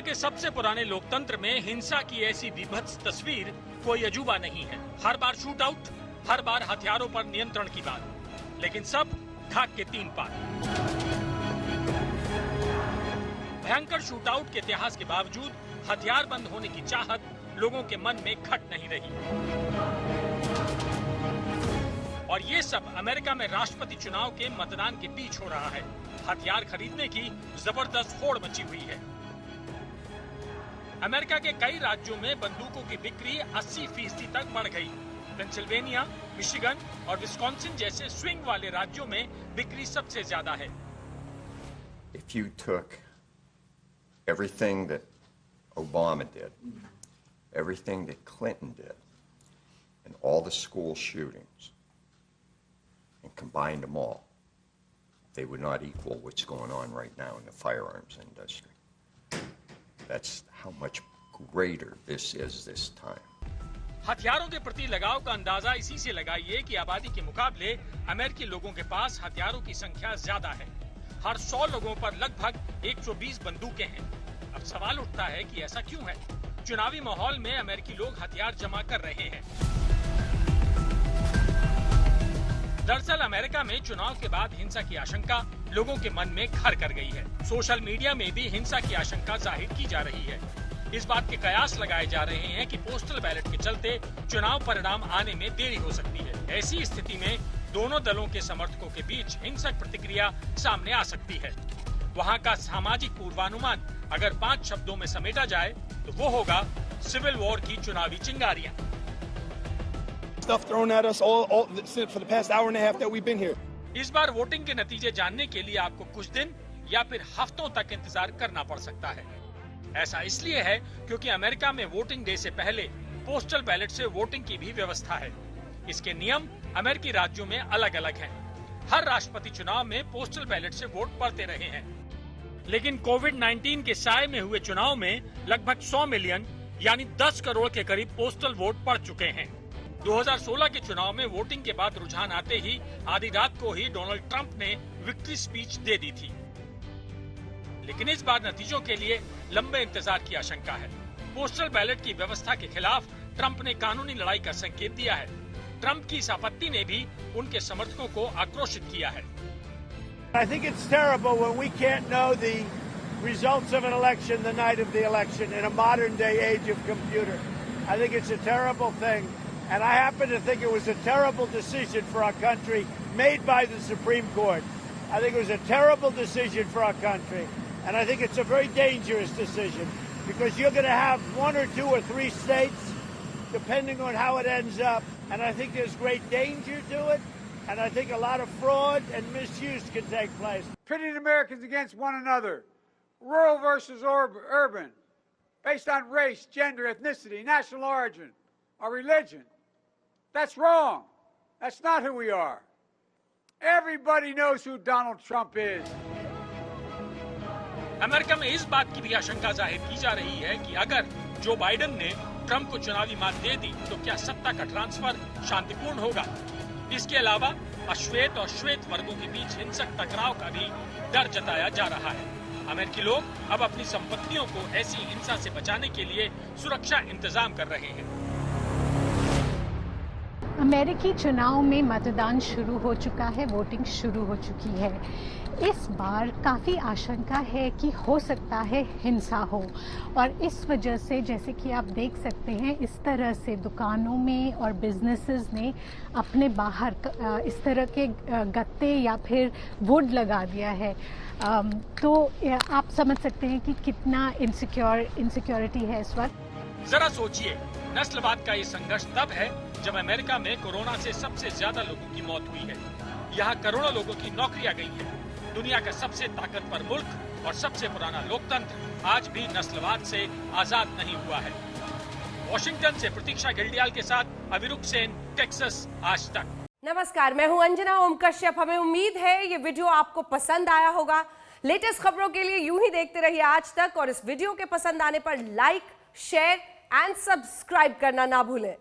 के सबसे पुराने लोकतंत्र में हिंसा की ऐसी विभत्स तस्वीर कोई अजूबा नहीं है। हर बार शूट आउट, हर बार हथियारों पर नियंत्रण की बात, लेकिन सब ढाक के 3 पार। भयंकर शूट आउट के इतिहास के बावजूद हथियार बंद होने की चाहत लोगों के मन में घट नहीं रही। और ये सब अमेरिका में राष्ट्रपति चुनाव के मतदान के बीच हो रहा है। हथियार खरीदने की जबरदस्त होड़ मची हुई है। अमेरिका के कई राज्यों में बंदूकों की बिक्री 80% तक बढ़ गई। पेंसिल्वेनिया, मिशिगन और विस्कॉन्सिन जैसे स्विंग वाले राज्यों में बिक्री सबसे ज्यादा है। If you took everything that Obama did, everything that Clinton did, and all the school shootings, and combined them all, they would not equal what's going on right now in the firearms industry. That's how much greater this is this time. हथियारों के प्रति लगाव का अंदाजा इसी से लगाइए कि आबादी के मुकाबले अमेरिकी लोगों के पास हथियारों की संख्या ज्यादा है। हर 100 लोगों पर लगभग 120 बंदूकें हैं। अब सवाल उठता है कि ऐसा क्यों है? चुनावी माहौल में अमेरिकी लोग हथियार जमा कर रहे हैं। दरअसल अमेरिका में चुनाव के बाद हिंसा की आशंका लोगों के मन में घर कर गई है। सोशल मीडिया में भी हिंसा की आशंका जाहिर की जा रही है। इस बात के कयास लगाए जा रहे हैं कि पोस्टल बैलेट के चलते चुनाव परिणाम आने में देरी हो सकती है। ऐसी स्थिति में दोनों दलों के समर्थकों के बीच हिंसक प्रतिक्रिया सामने आ सकती है। वहां का सामाजिक पूर्वानुमान अगर 5 शब्दों में समेटा जाए तो वो होगा सिविल वॉर की चुनावी चिंगारियां। Stuff thrown at us all for the past hour and a half that we've been here. इस बार वोटिंग के नतीजे जानने के लिए आपको कुछ दिन या फिर हफ्तों तक इंतजार करना पड़ सकता है। ऐसा इसलिए है क्योंकि अमेरिका में वोटिंग डे से पहले पोस्टल बैलेट से वोटिंग की भी व्यवस्था है। इसके नियम अमेरिकी राज्यों में अलग अलग हैं। हर राष्ट्रपति चुनाव में पोस्टल बैलेट से वोट पड़ते रहे हैं, लेकिन कोविड-19 के साए में हुए चुनाव में लगभग 100 मिलियन यानी 10 करोड़ के करीब पोस्टल वोट पड़ चुके हैं। 2016 के चुनाव में वोटिंग के बाद रुझान आते ही आधी रात को ही डोनाल्ड ट्रंप ने विक्ट्री स्पीच दे दी थी, लेकिन इस बार नतीजों के लिए लंबे इंतजार की आशंका है। पोस्टल बैलेट की व्यवस्था के खिलाफ ट्रंप ने कानूनी लड़ाई का संकेत दिया है। ट्रंप की इस आपत्ति ने भी उनके समर्थकों को आक्रोशित किया है। I think it's terrible when we can't know the results of an election the night of the election in a modern day age of computer. I think it's a terrible thing. And I happen to think it was a terrible decision for our country made by the Supreme Court. I think it was a terrible decision for our country. And I think it's a very dangerous decision because you're going to have 1 or 2 or 3 states, depending on how it ends up. And I think there's great danger to it. And I think a lot of fraud and misuse can take place. Pitting Americans against one another, rural versus urban, based on race, gender, ethnicity, national origin, or religion. That's wrong. That's not who we are. Everybody knows who Donald Trump is. America में इस बात की भी आशंका जाहिर की जा रही है कि अगर जो बाइडेन ने ट्रंप को चुनावी मात दे दी तो क्या सत्ता का ट्रांसफर शांतिपूर्ण होगा। इसके अलावा अश्वेत और श्वेत वर्गों के बीच हिंसक टकराव का भी डर जताया जा रहा है। अमेरिकी लोग अब अपनी संपत्तियों को ऐसी हिंसा से बचाने के लिए सुरक्षा इंतजाम कर रहे हैं। अमेरिकी चुनाव में मतदान शुरू हो चुका है, वोटिंग शुरू हो चुकी है। इस बार काफ़ी आशंका है कि हो सकता है हिंसा हो, और इस वजह से जैसे कि आप देख सकते हैं इस तरह से दुकानों में और बिजनेसेस ने अपने बाहर इस तरह के गत्ते या फिर वुड लगा दिया है। तो आप समझ सकते हैं कि कितना इनसिक्योरिटी है इस वक्त। जरा सोचिए, नस्लवाद का ये संघर्ष तब है जब अमेरिका में कोरोना से सबसे ज्यादा लोगों की मौत हुई है। यहाँ करोड़ों लोगों की नौकरियां गई हैं। दुनिया का सबसे ताकतवर मुल्क और सबसे पुराना लोकतंत्र आज भी नस्लवाद से आजाद नहीं हुआ है। वॉशिंगटन से प्रतीक्षा गिल्डियाल के साथ अभिरुख सेन, टेक्सास आज तक। नमस्कार, मैं हूं अंजना ओम कश्यप। हमें उम्मीद है ये वीडियो आपको पसंद आया होगा। लेटेस्ट खबरों के लिए यूं ही देखते रहिए आज तक, और इस वीडियो के पसंद आने पर लाइक, शेयर एंड सब्सक्राइब करना ना भूलें।